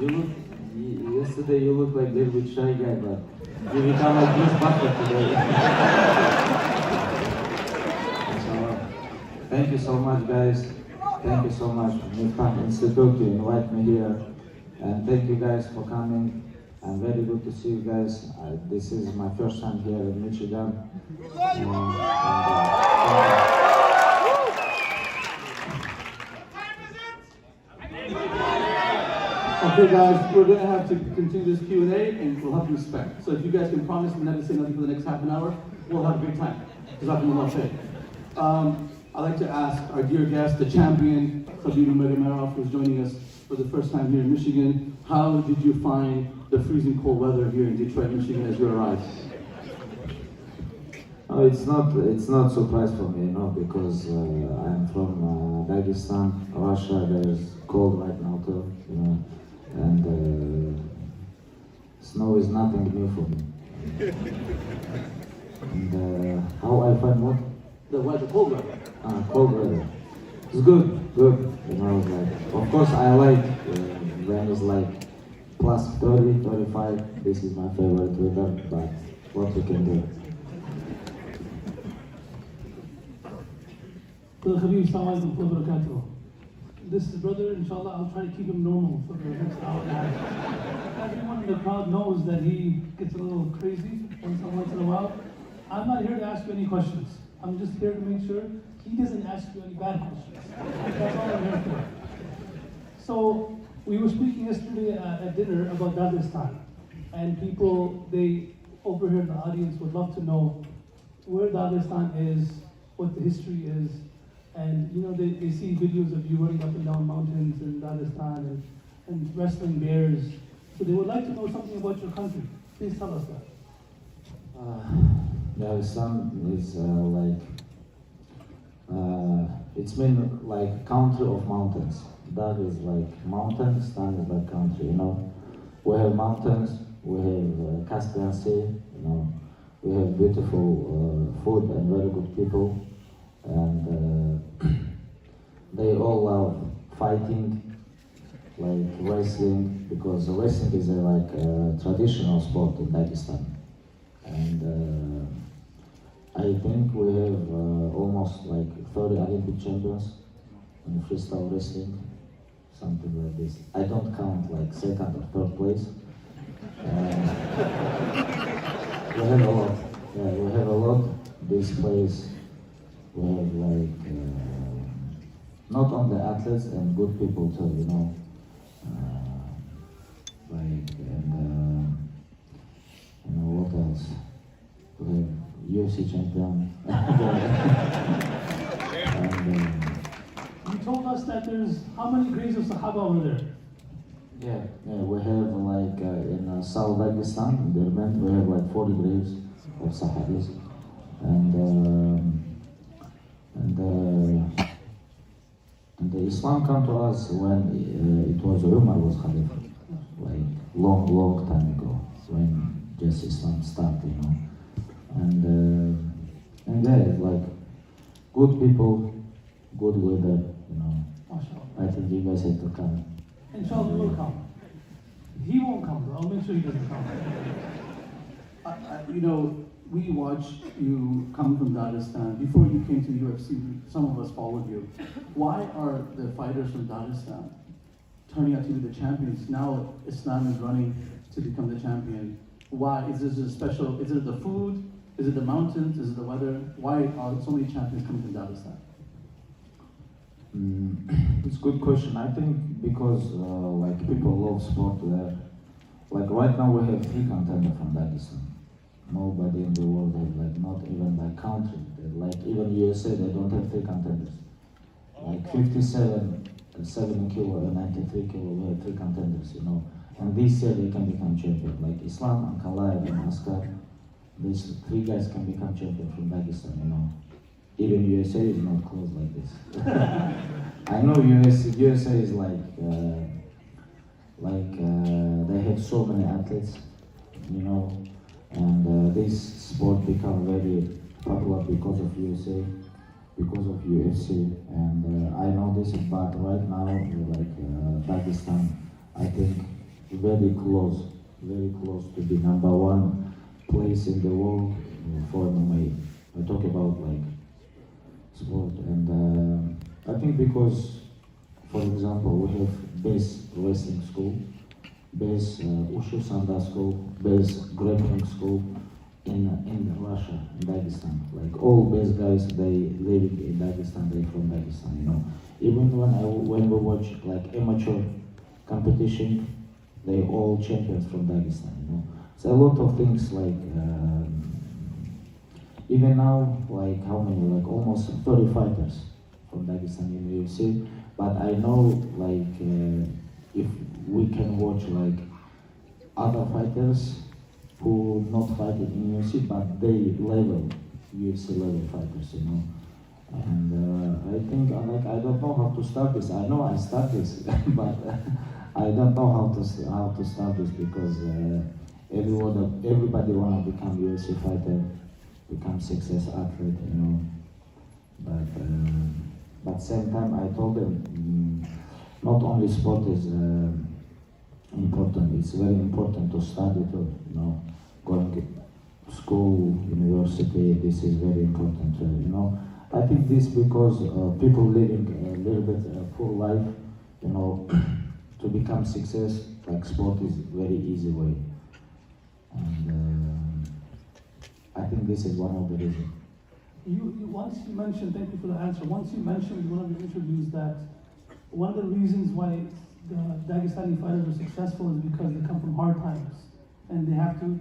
You look, yesterday you look like a little bit shy guy, but you become like this bucket today. So, thank you so much, guys. Thank you so much, Miftah Institute, to invite me here. And thank you guys for coming. I'm very good to see you guys. This is my first time here in Michigan. Okay guys, we're going to have to continue this Q&A and we'll have respect. So if you guys can promise me not to say nothing for the next half an hour, we'll have a great time. Jazakumullah khair. I'd like to ask our dear guest, the champion, Khabib nurmagomedov, who's joining us for the first time here in Michigan. How did you find the freezing cold weather here in Detroit, Michigan as you arrived? Oh, it's not surprise for me, because I'm from Dagestan, Russia. There's cold right now too, and snow is nothing new for me. And how I find what? The weather, cold weather. Cold weather. It's good. Of course I like when it's like plus 30, 35. This is my favorite weather, but what we can do. Brother Khabib, assalamu alaikum wa barakatuh. This is brother, inshallah, I'll try to keep him normal for the next hour and a half. Everyone in the crowd knows that he gets a little crazy once in a while. I'm not here to ask you any questions. I'm just here to make sure he doesn't ask you any bad questions. That's all I'm here for. So, we were speaking yesterday at dinner about Dagestan. And people, they over here in the audience would love to know where Dagestan is, what the history is. And they see videos of you running up and down mountains in Dagestan and wrestling bears. So they would like to know something about your country. Please tell us that. Dagestan is it's been like country of mountains. That is like mountains, Stan is like country, We have mountains, we have Caspian Sea, we have beautiful food and very good people. And they all love fighting, like wrestling, because wrestling is a traditional sport in Dagestan. And I think we have almost like 30 Olympic champions in freestyle wrestling, something like this. I don't count like second or third place. We have a lot. Yeah, we have a lot. This place. We have not only athletes and good people too, what else? We have UFC champion. You told us that there's how many graves of Sahaba over there? Yeah, we have in South Dagestan, in Derbent, we have like 40 graves of Sahabis. And the Islam come to us when it was Umar was Khalifa, like long time ago, when just Islam started, And yeah, it's like good people, good weather, I think you guys have to come. Inshallah, he will come. He won't come, though. I'll make sure he doesn't come. We watched you come from Dagestan. Before you came to the UFC, some of us followed you. Why are the fighters from Dagestan turning out to be the champions? Now Islam is running to become the champion. Why? Is it the food? Is it the mountains? Is it the weather? Why are so many champions coming from Dagestan? It's a good question. I think because people love sport there. Like right now we have 3 contenders from Dagestan. Nobody in the world has not even country. Even USA, they don't have 3 contenders. 57, 70 kilo and 93 kilo, we have 3 contenders, And this year they can become champion. Like Islam, Ankalaev and Askar, these 3 guys can become champion from Dagestan, Even USA is not close like this. I know USA is they have so many athletes, and this sport become very popular because of USA, because of UFC, and I know this is, but right now, Dagestan, I think very close to be number one place in the world for MMA. I talk about like sport, and I think because, for example, we have best wrestling school, best Wushu Sanda school, best grappling school in Russia, in Dagestan. Like all best guys, they live in Dagestan, they from Dagestan, you know. Even when we watch like amateur competition, they all champions from Dagestan, you know. So a lot of things like, even now, like how many, like almost 30 fighters from Dagestan in the UFC. But I know like if we can watch like other fighters who not fighting in UFC, but they level UFC level fighters, you know. And I think like I don't know how to start this. I know I start this, but I don't know how to start this because everybody wanna become UFC fighter, become success athlete, you know. But same time I told them not only sport is important. It's very important to study too, you know. Going to school, university, this is very important, you know. I think this because people living a little bit full life, you know, to become success, like sport is very easy way. And I think this is one of the reasons. Once you mentioned, thank you for the answer, once you mentioned in one of your interviews that one of the reasons why the Dagestani fighters are successful is because they come from hard times. And they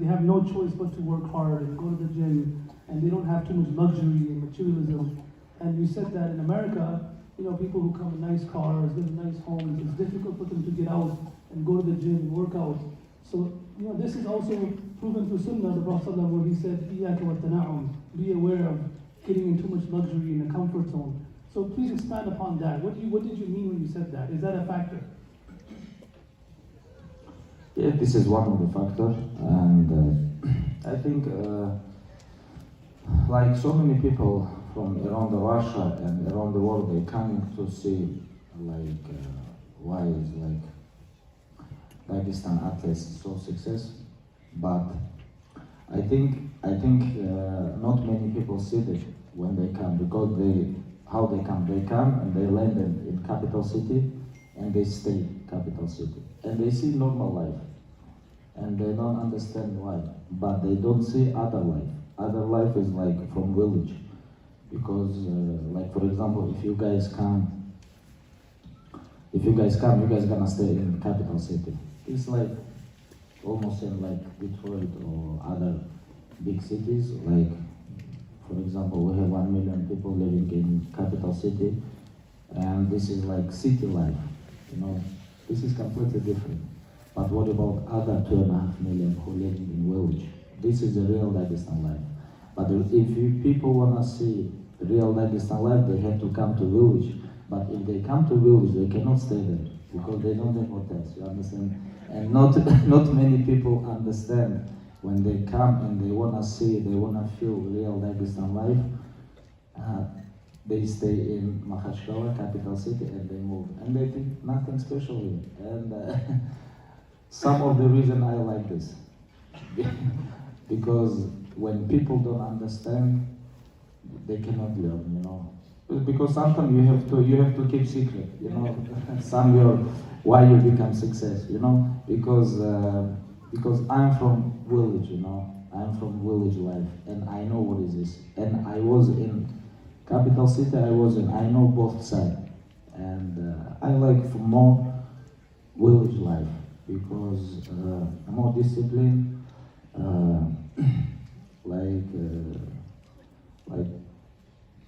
have no choice but to work hard and go to the gym, and they don't have too much luxury and materialism. And you said that in America, you know, people who come in nice cars, live in nice homes, it's difficult for them to get out and go to the gym and work out. So, you know, this is also proven through Sunnah, the Prophet ﷺ, where he said, "Iyaka wa tana'um," be aware of getting in too much luxury in the comfort zone. So please expand upon that. What did you mean when you said that? Is that a factor? Yeah, this is one of the factors, and I think like so many people from around Russia and around the world, they coming to see like why is like Dagestan athletes so success, but I think not many people see that when they come, because they come and they land in capital city and they stay capital city and they see normal life and they don't understand why, but they don't see other life. Other life is like from village, because like for example, if you guys come, you guys gonna stay in capital city. It's like almost in like Detroit or other big cities. Like for example, we have 1 million people living in capital city, and this is like city life. You know, this is completely different. But what about other 2.5 million who live in village? This is the real Dagestan life. But if people wanna see the real Dagestan life, they have to come to village. But if they come to village, they cannot stay there because they don't have hotels. You understand? And not many people understand when they come and they wanna see, they wanna feel real Dagestan life. They stay in Makhachkala, capital city, and they move. And they think nothing special here. And some of the reason I like this, because when people don't understand, they cannot learn, you know. Because sometimes you have to keep secret, you know. Why you become success, you know. Because I'm from village, you know. I'm from village life, and I know what is this. And I was in capital city. I know both sides, and I like more village life because more discipline, like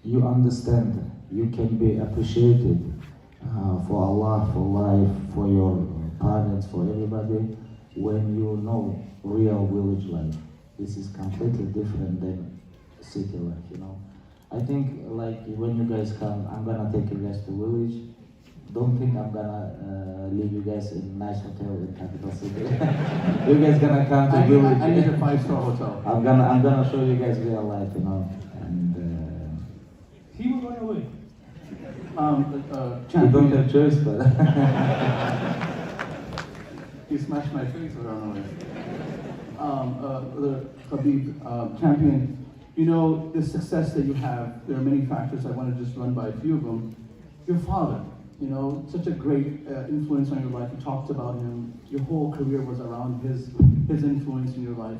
you understand, you can be appreciated for Allah, for life, for your parents, for everybody, when you know real village life. This is completely different than city life, you know. I think like when you guys come, I'm gonna take you guys to village. Don't think I'm gonna leave you guys in a nice hotel in capital city. You guys gonna come to village. I need a 5-star hotel. I'm gonna show you guys real life, you know. And He will run away. you don't have choice, but You smashed my face, I don't know. The Khabib champion, you know, the success that you have, there are many factors. I want to just run by a few of them. Your father, you know, such a great influence on your life. You talked about him. Your whole career was around his influence in your life.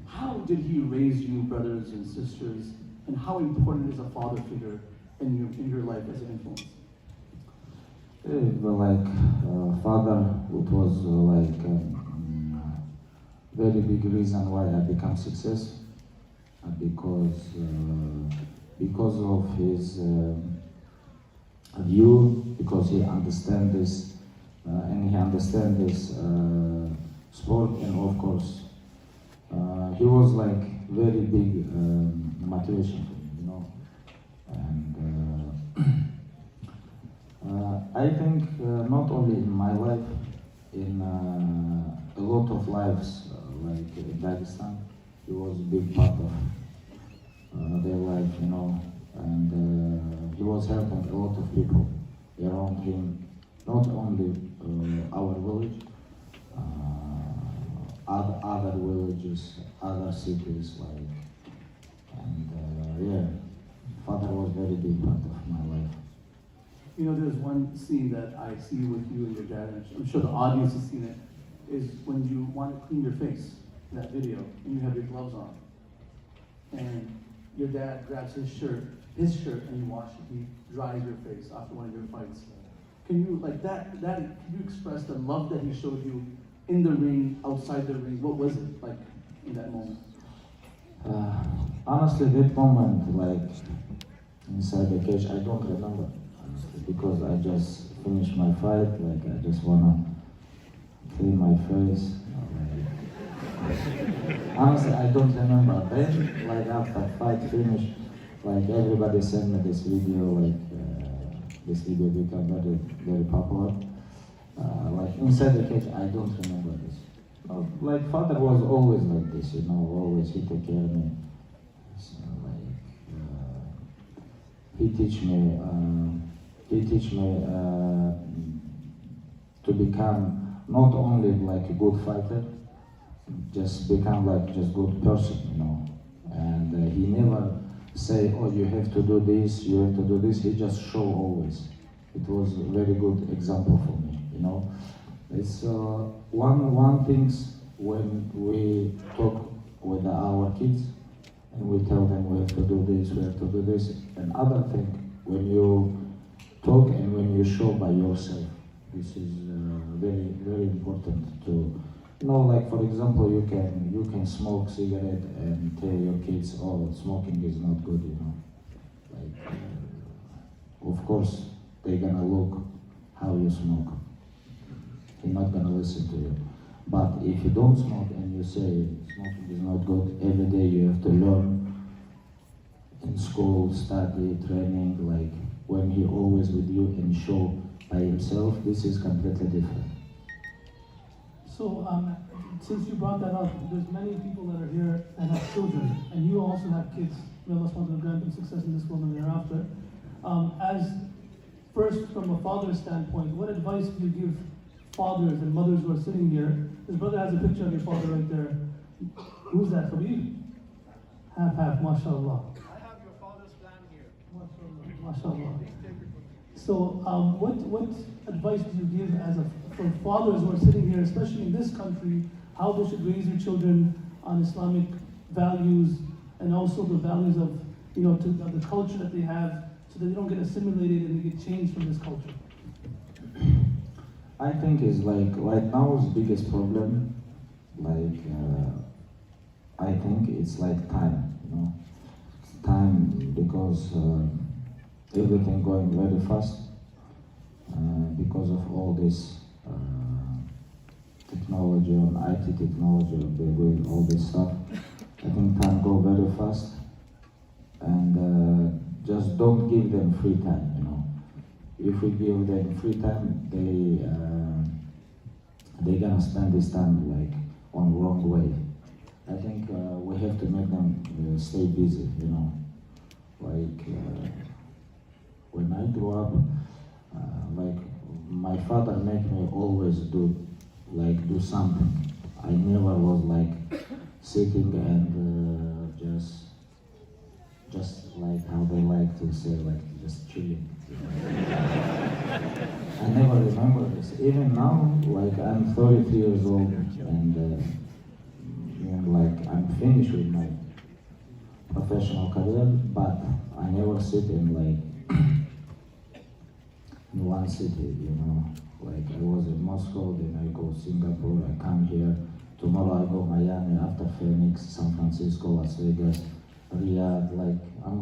How did he raise you, brothers and sisters, and how important is a father figure in your life as an influence? Father, it was very big reason why I become success, because of his view, because he understands this, and he understands this sport, and of course, he was like very big motivation for me, you know, and I think not only in my life, in a lot of lives, like in Dagestan, he was a big part of their life, you know, and he was helping a lot of people around him, not only our village, other villages, other cities, yeah, father was very big part of my life. You know, there's one scene that I see with you and your dad, and I'm sure the audience has seen it, is when you want to clean your face in that video, and you have your gloves on. And your dad grabs his shirt, and he dries your face after one of your fights. Can you, like can you express the love that he showed you in the ring, outside the ring? What was it like in that moment? Honestly, that moment, like inside the cage, I don't remember. Because I just finished my fight, like I just wanna clean my face. Honestly, I don't remember. Then, like after fight finished, like everybody sent me this video, this video became very, very popular. Like inside the cage, I don't remember this. Like father was always like this, you know, always he take care of me. So, he teach me to become not only like a good fighter, just become like just good person, you know. And he never say, oh, you have to do this, you have to do this. He just show always. It was a very good example for me, you know. It's one things when we talk with our kids and we tell them we have to do this, we have to do this. And other thing, when you talk and when you show by yourself, this is very, very important to know. Like for example, you can smoke cigarette and tell your kids, oh, smoking is not good, you know. Like, of course, they're gonna look how you smoke. They're not gonna listen to you. But if you don't smoke and you say smoking is not good, every day you have to learn in school, study, training, like when he always with you and show by himself, this is completely different. So, since you brought that up, there's many people that are here that have children, and you also have kids. May Allah subhanahu wa ta'ala grant them success in this world and thereafter. As first, from a father's standpoint, what advice do you give fathers and mothers who are sitting here? His brother has a picture of your father right there. Who's that, Khabib? Half, mashallah. I have your father's plan here. MashaAllah. So, what advice do you give for fathers who are sitting here, especially in this country, how they should raise their children on Islamic values and also the values of, of the culture that they have, so that they don't get assimilated and they get changed from this culture? I think is like right now the biggest problem, I think it's like time, you know. Time, because everything going very fast because of all this technology and IT technology, they're doing all this stuff. I think time go very fast, and just don't give them free time, you know. If we give them free time, they're gonna spend this time like on wrong way. I think we have to make them stay busy, you know. Like when I grew up, like my father made me always do like do something. I never was like sitting and just like how they like to say, like just chilling. I never remember this. Even now, like I'm 33 years old and like I'm finished with my professional career, but I never sit in like in one city, you know. Like I was in Moscow, then I go Singapore, I come here. Tomorrow I go Miami, after Phoenix, San Francisco, Las Vegas, Riyadh. Like I'm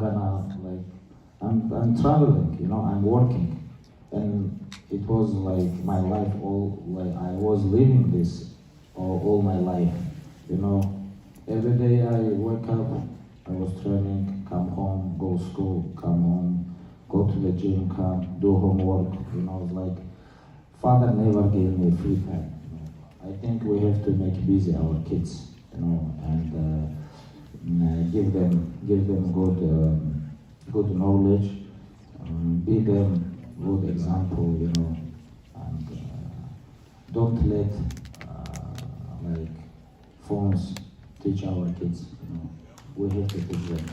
traveling, you know. I'm working, and it was like my life. All like I was living this all my life, you know. Every day I wake up, I was training, come home, go school, come home, go to the gym, come do homework. You know, it's like father never gave me free time. You know. I think we have to make busy our kids, you know, and give them good knowledge, be them good example, you know, and don't let like phones teach our kids. You know, we have to teach them.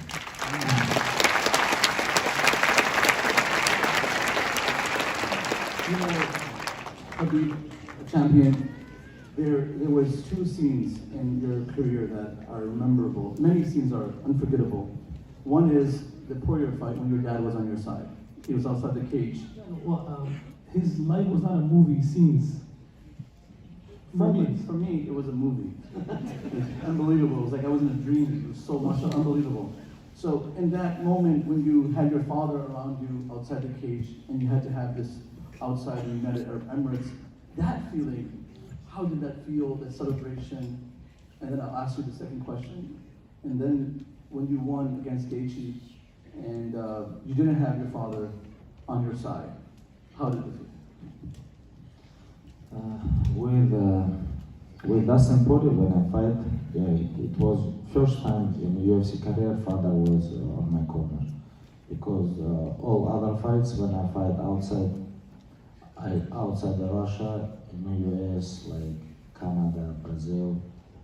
You know, Khabib, a champion, there was two scenes in your career that are memorable. Many scenes are unforgettable. One is the Poirier fight when your dad was on your side. He was outside the cage. Well, his life was not a movie, scenes. Moments. For me, it was a movie. It was unbelievable. It was like I was in a dream. It was so much unbelievable. So in that moment when you had your father around you outside the cage and you had to have this outside and you met at Emirates, that feeling, how did that feel, that celebration? And then I'll ask you the second question. And then when you won against Gaethje and you didn't have your father on your side, how did it feel? With Dustin Poirier when I fight, yeah, it was first time in UFC career father was on my corner, because all other fights when I fight outside Russia, in the US, like Canada, Brazil,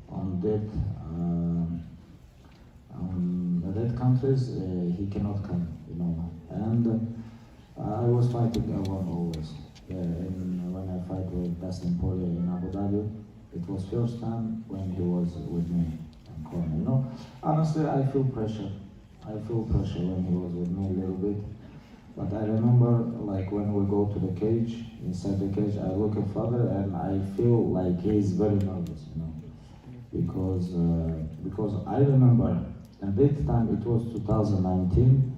on that countries he cannot come, you know, and I was fighting alone always. Yeah, and when I fight with Dustin Poirier in Abu Dhabi, it was first time when he was with me in corner. You know, honestly, I feel pressure. I feel pressure when he was with me a little bit. But I remember, like when we go to the cage, inside the cage, I look at father and I feel like he's very nervous, you know, because I remember, and that time it was 2019.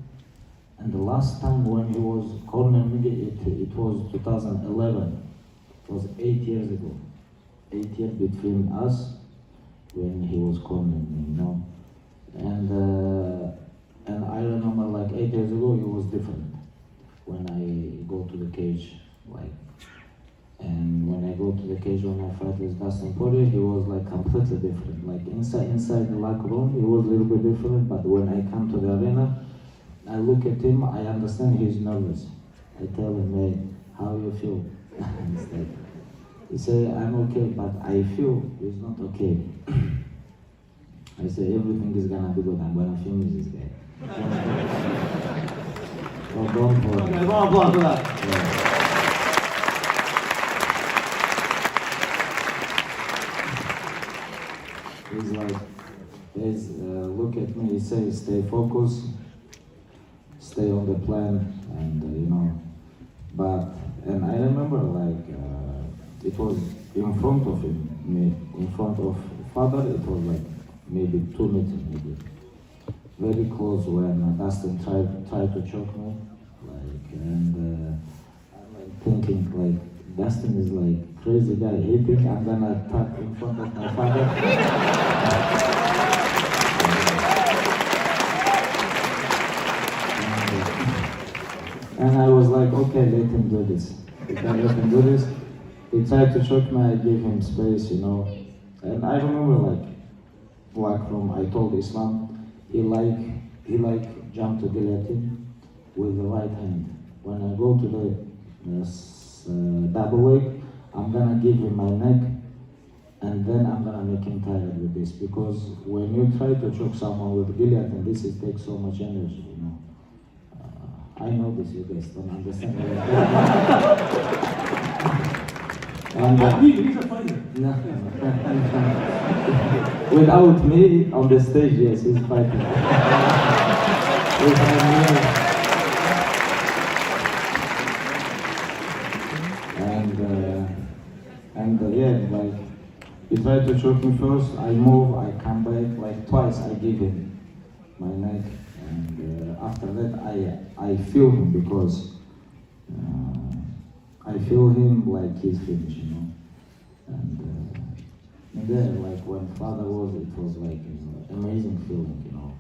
And the last time when he was cornering me, it was 2011. It was 8 years ago. 8 years between us when he was cornering me, you know. And I remember like 8 years ago, it was different. When I go to the cage, like, and when I go to the cage when I fight with Dustin Poirier, he was like completely different. Like inside the locker room, he was a little bit different, but when I come to the arena, I look at him, I understand he's nervous. I tell him, hey, how you feel? He say, I'm okay, but I feel it's not okay. I say, everything is gonna be good, I'm gonna finish this guy. So don't worry. Okay, round of applause for that. Yeah. He's like, look at me, he says, stay focused. Stay on the plan, and you know, and I remember like it was in front of me, in front of father. It was like maybe 2 meters, maybe very close when Dustin tried to choke me, like, and I'm like thinking like Dustin is like crazy guy. He think I'm gonna attack in front of my father. And I was like, okay, let him do this. We can let him do this. He tried to choke me, I gave him space, you know. And I remember like from I told Islam, he like jump to guillotine with the right hand. When I go to the double leg, I'm gonna give him my neck and then I'm gonna make him tired with this, because when you try to choke someone with guillotine, this is takes so much energy, you know. I know this, you guys don't understand. And, He's a fighter. without me on the stage, yes, he's fighting. With me. Yeah, like, he tried to choke me first, I move, I come back, like twice I give him my neck, and after that I feel him, because I feel him like he's finished, you know. And then, like, when father was, it was like an amazing feeling, you know.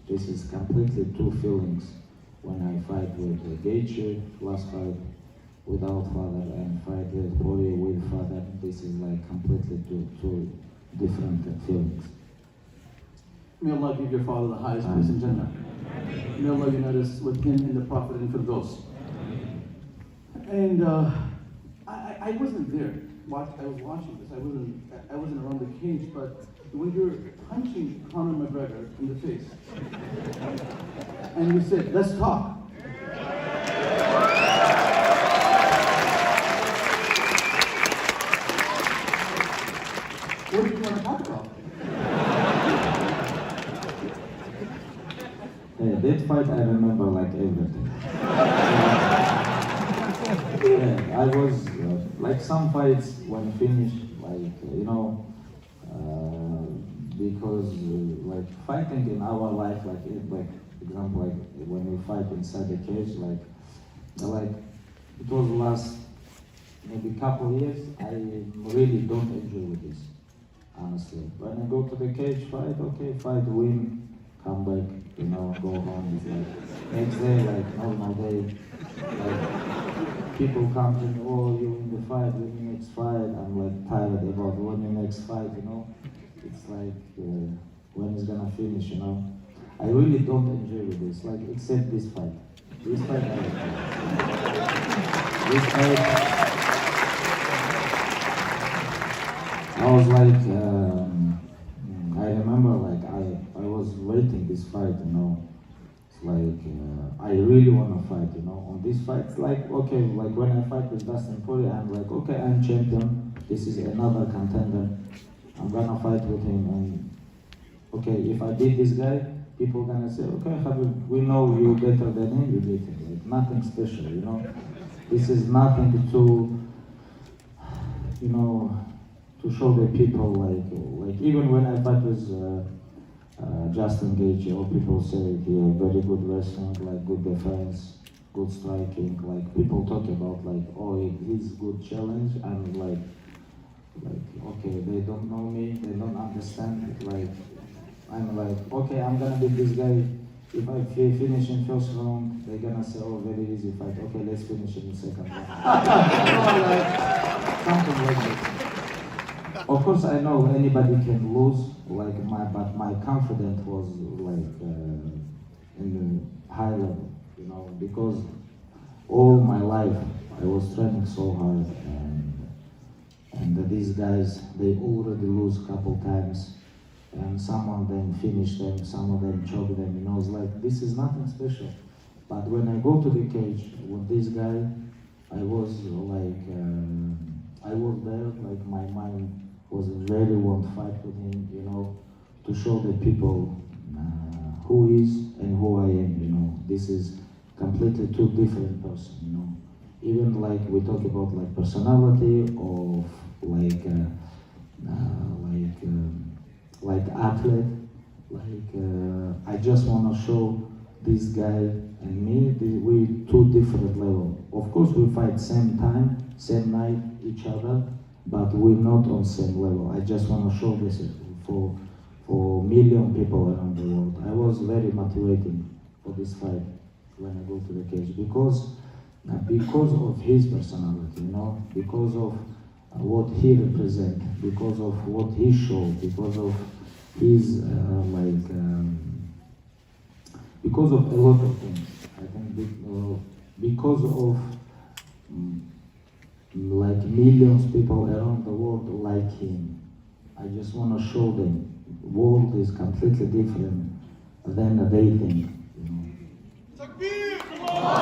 This is completely two feelings. When I fight with Gaethje, last fight, without father, and fight with Poirier with father, this is like completely two different feelings. May Allah give your father the highest place in Jannah. May Allah unite us with him in the Prophet and Firdaus. And I wasn't there. I was watching this. I wasn't around the cage, but when you're punching Conor McGregor in the face, and you said, "Let's talk." What do you want to talk about? That fight, I remember like everything. Yeah, I was like some fights when finished, like you know, because like fighting in our life, like example, like when we fight inside the cage, like it was last maybe couple years. I really don't enjoy with this. Honestly, when I go to the cage, fight, okay, fight, win, come back, you know, go home. It's like next day, like normal day. Like people come to me, oh, you win the fight, win the next fight. I'm like tired about when the next fight, you know. It's like when it's gonna finish, you know. I really don't enjoy with this, like except this fight. This fight, I like. This fight. I was like, I remember like I was waiting this fight, you know. It's like, I really want to fight, you know. On this fight, it's like, okay, like when I fight with Dustin Poirier, I'm like, okay, I'm champion. This is another contender. I'm gonna fight with him, and okay, if I beat this guy, people gonna say, okay, Khabib, we know you better than him, you beat him. Like nothing special, you know. This is nothing to, you know, to show the people, like even when I fight with Justin Gaethje, all people say he very good wrestling, like good defense, good striking. Like people talk about like, oh, he's good challenge. I'm like okay, they don't know me, they don't understand. Like I'm like, okay, I'm gonna beat this guy. If I finish in first round, they're gonna say, oh, very easy fight. Okay, let's finish in the second round. Something like this. Of course, I know anybody can lose, like but my confidence was like in the high level, you know, because all my life I was training so hard, and these guys, they already lose a couple times, and some of them finish them, some of them choke them, you know. It's like this is nothing special. But when I go to the cage with this guy, I was like, I was there, like my mind was very want to fight with him, you know, to show the people who is and who I am, you know. This is completely two different person, you know. Even like we talk about like personality of like athlete, like I just want to show this guy and me, we two different level. Of course, we fight same time, same night, each other, but we're not on same level. I just want to show this for million people around the world. I was very motivating for this fight when I go to the cage, because of his personality, you know, because of what he represents, because of what he showed, because of his because of a lot of things. I think because of like millions of people around the world like him. just want to show them world is completely different than they think. You know.